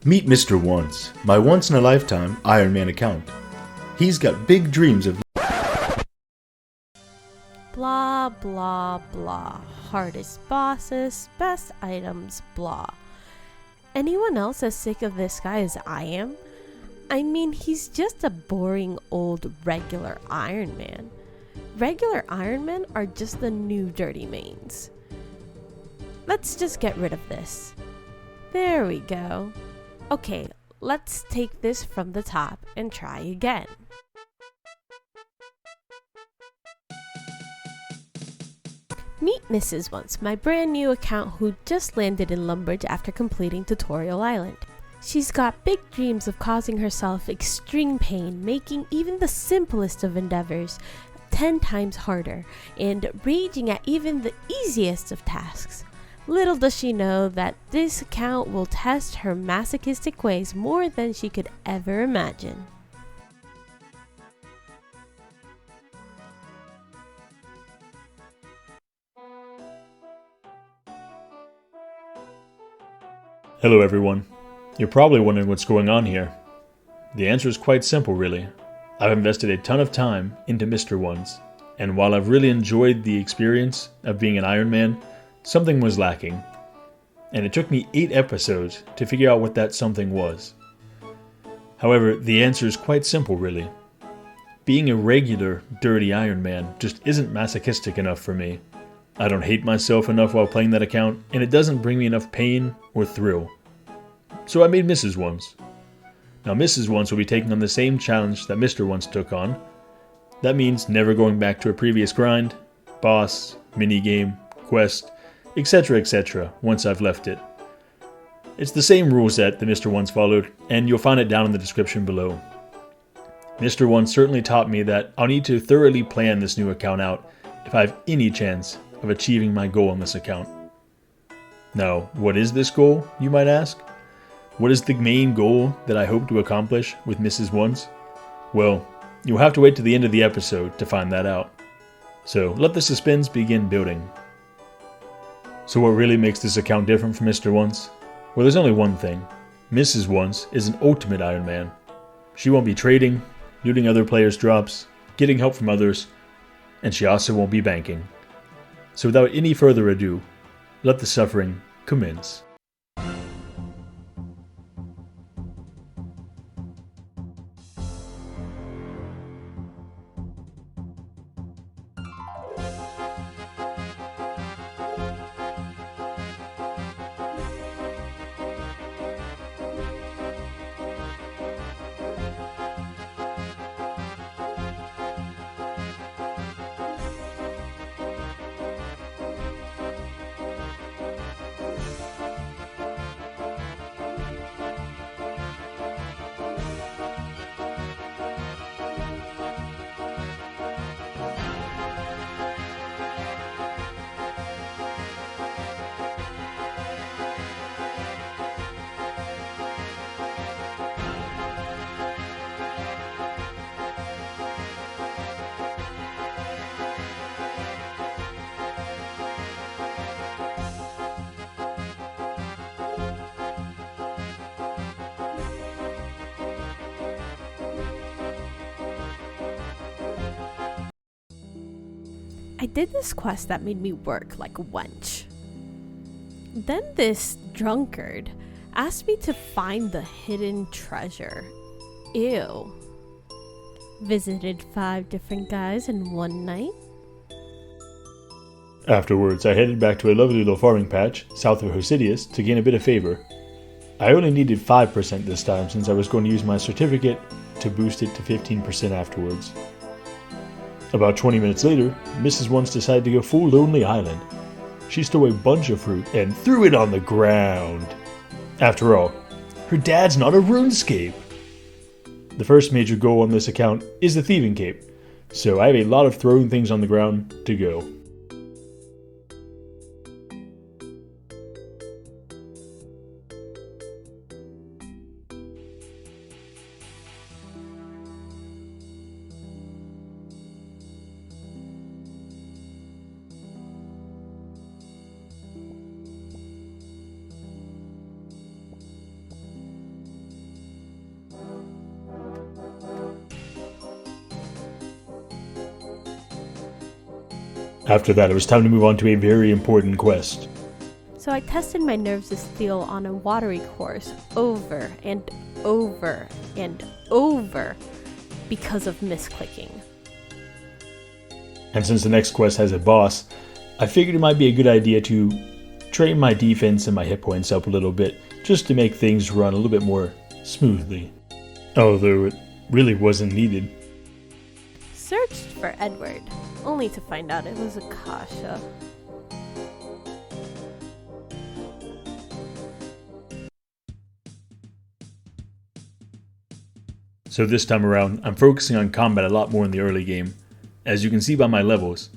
Meet Mr. Once, my once-in-a-lifetime Ironman account. He's got big dreams of blah blah blah. Hardest bosses, best items, blah. Anyone else as sick of this guy as I am? I mean, he's just a boring old regular Ironman. Regular Ironmen are just the new dirty mains. Let's just get rid of this. There we go. Okay, let's take this from the top and try again. Meet Mrs. Once, my brand new account who just landed in Lumbridge after completing Tutorial Island. She's got big dreams of causing herself extreme pain, making even the simplest of endeavors 10 times harder, and raging at even the easiest of tasks. Little does she know that this account will test her masochistic ways more than she could ever imagine. Hello everyone. You're probably wondering what's going on here. The answer is quite simple really. I've invested a ton of time into Mr. Once, and while I've really enjoyed the experience of being an Ironman, something was lacking. And it took me 8 episodes to figure out what that something was. However, the answer is quite simple really. Being a regular, dirty Ironman just isn't masochistic enough for me. I don't hate myself enough while playing that account, and it doesn't bring me enough pain or thrill. So I made Mrs. Once. Now Mrs. Once will be taking on the same challenge that Mr. Once took on. That means never going back to a previous grind, boss, minigame, quest, etc. once I've left it. It's the same rule set that Mr. Once followed, and you'll find it down in the description below. Mr. Once certainly taught me that I'll need to thoroughly plan this new account out if I have any chance of achieving my goal on this account. Now, what is this goal, you might ask? What is the main goal that I hope to accomplish with Mrs. Once? Well, you'll have to wait to the end of the episode to find that out. So let the suspense begin building. So what really makes this account different from Mr. Once? Well, there's only one thing. Mrs. Once is an ultimate Ironman. She won't be trading, looting other players' drops, getting help from others, and she also won't be banking. So without any further ado, let the suffering commence. I did this quest that made me work like a wench. Then this drunkard asked me to find the hidden treasure. Ew. Visited 5 different guys in one night. Afterwards, I headed back to a lovely little farming patch south of Hosidius to gain a bit of favor. I only needed 5% this time since I was going to use my certificate to boost it to 15% afterwards. About 20 minutes later, Mrs. Once decided to go full Lonely Island. She stole a bunch of fruit and threw it on the ground. After all, her dad's not a Runescape. The first major goal on this account is the Thieving Cape, so I have a lot of throwing things on the ground to go. After that, it was time to move on to a very important quest. So I tested my nerves of steel on a watery course over and over and over because of misclicking. And since the next quest has a boss, I figured it might be a good idea to train my defense and my hit points up a little bit, just to make things run a little bit more smoothly. Although it really wasn't needed. Searched for Edward, only to find out it was Akasha. So this time around, I'm focusing on combat a lot more in the early game, as you can see by my levels.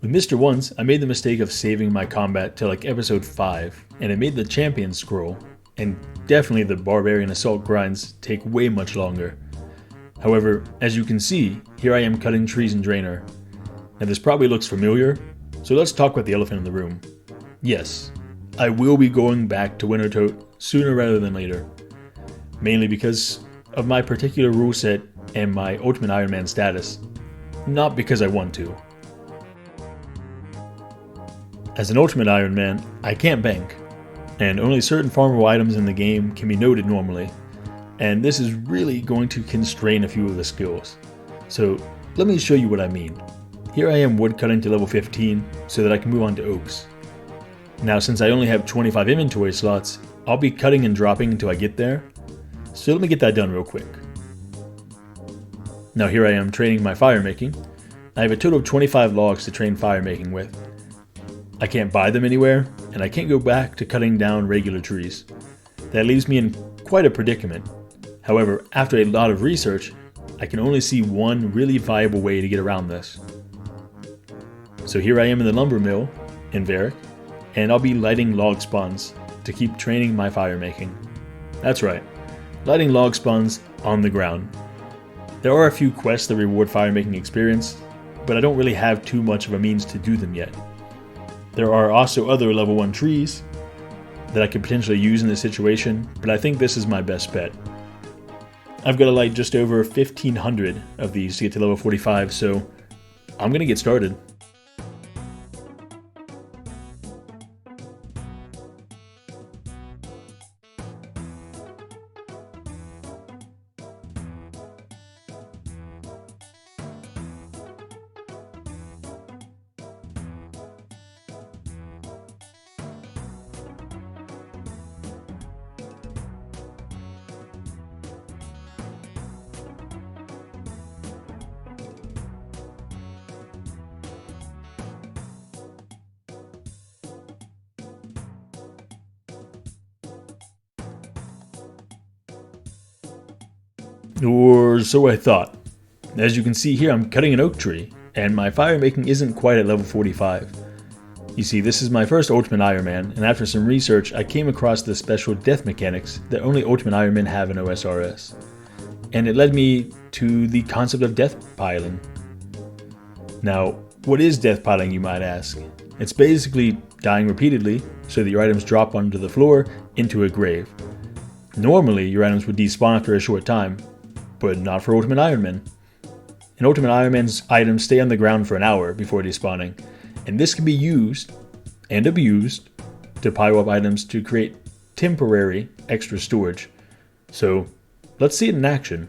With Mr. Once, I made the mistake of saving my combat till like episode 5, and it made the champion scroll, and definitely the barbarian assault grinds take way much longer. However, as you can see, here I am cutting trees in Draenor. Now this probably looks familiar, so let's talk about the elephant in the room. Yes, I will be going back to Wintertodt sooner rather than later, mainly because of my particular rule set and my Ultimate Ironman status, not because I want to. As an Ultimate Ironman, I can't bank, and only certain farmable items in the game can be noted normally, and this is really going to constrain a few of the skills. So let me show you what I mean. Here I am woodcutting to level 15 so that I can move on to oaks. Now since I only have 25 inventory slots, I'll be cutting and dropping until I get there, so let me get that done real quick. Now here I am training my fire making. I have a total of 25 logs to train fire making with. I can't buy them anywhere, and I can't go back to cutting down regular trees. That leaves me in quite a predicament. However, after a lot of research, I can only see one really viable way to get around this. So here I am in the lumber mill in Varric, and I'll be lighting log spawns to keep training my fire making. That's right, lighting log spawns on the ground. There are a few quests that reward fire making experience, but I don't really have too much of a means to do them yet. There are also other level 1 trees that I could potentially use in this situation, but I think this is my best bet. I've got to light just over 1,500 of these to get to level 45, so I'm going to get started. Or so I thought. As you can see here, I'm cutting an oak tree, and my fire making isn't quite at level 45. You see, this is my first Ultimate Ironman, and after some research, I came across the special death mechanics that only Ultimate Ironmen have in OSRS. And it led me to the concept of death piling. Now, what is death piling, you might ask? It's basically dying repeatedly so that your items drop onto the floor into a grave. Normally, your items would despawn after a short time, but not for Ultimate Ironman. In Ultimate Ironman's items stay on the ground for an hour before despawning, and this can be used and abused to pile up items to create temporary extra storage. So let's see it in action.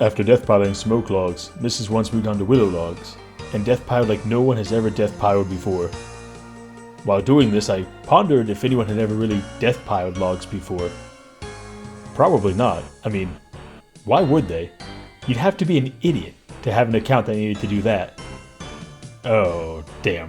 After death piling smoke logs, Mrs. Once moved on to willow logs, and death piled like no one has ever death piled before. While doing this, I pondered if anyone had ever really death piled logs before. Probably not. I mean, why would they? You'd have to be an idiot to have an account that needed to do that. Oh, damn.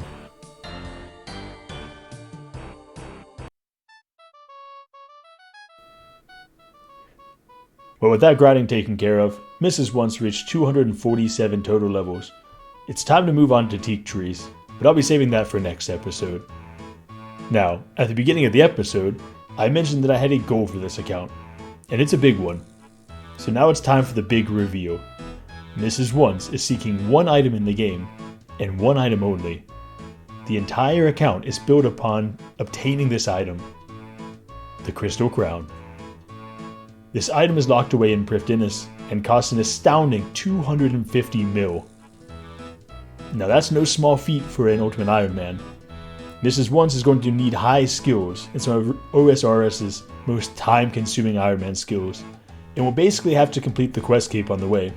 But with that grinding taken care of, Mrs. Once reached 247 total levels. It's time to move on to teak trees, but I'll be saving that for next episode. Now, at the beginning of the episode, I mentioned that I had a goal for this account, and it's a big one. So now it's time for the big reveal. Mrs. Once is seeking one item in the game, and one item only. The entire account is built upon obtaining this item, the Crystal Crown. This item is locked away in Prifddinas and costs an astounding 250 mil. Now that's no small feat for an Ultimate Ironman. Mrs. Once is going to need high skills and some of OSRS's most time-consuming Ironman skills, and will basically have to complete the quest cape on the way.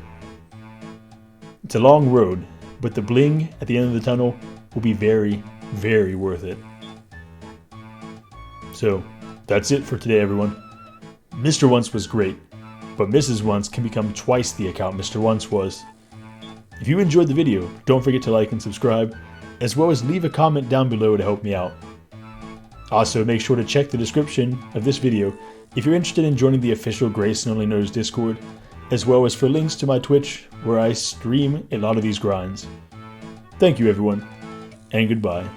It's a long road, but the bling at the end of the tunnel will be very, very worth it. So, that's it for today, everyone. Mr. Once was great, but Mrs. Once can become twice the account Mr. Once was. If you enjoyed the video, don't forget to like and subscribe, as well as leave a comment down below to help me out. Also, make sure to check the description of this video if you're interested in joining the official Grace and Only Knows Discord, as well as for links to my Twitch, where I stream a lot of these grinds. Thank you, everyone, and goodbye.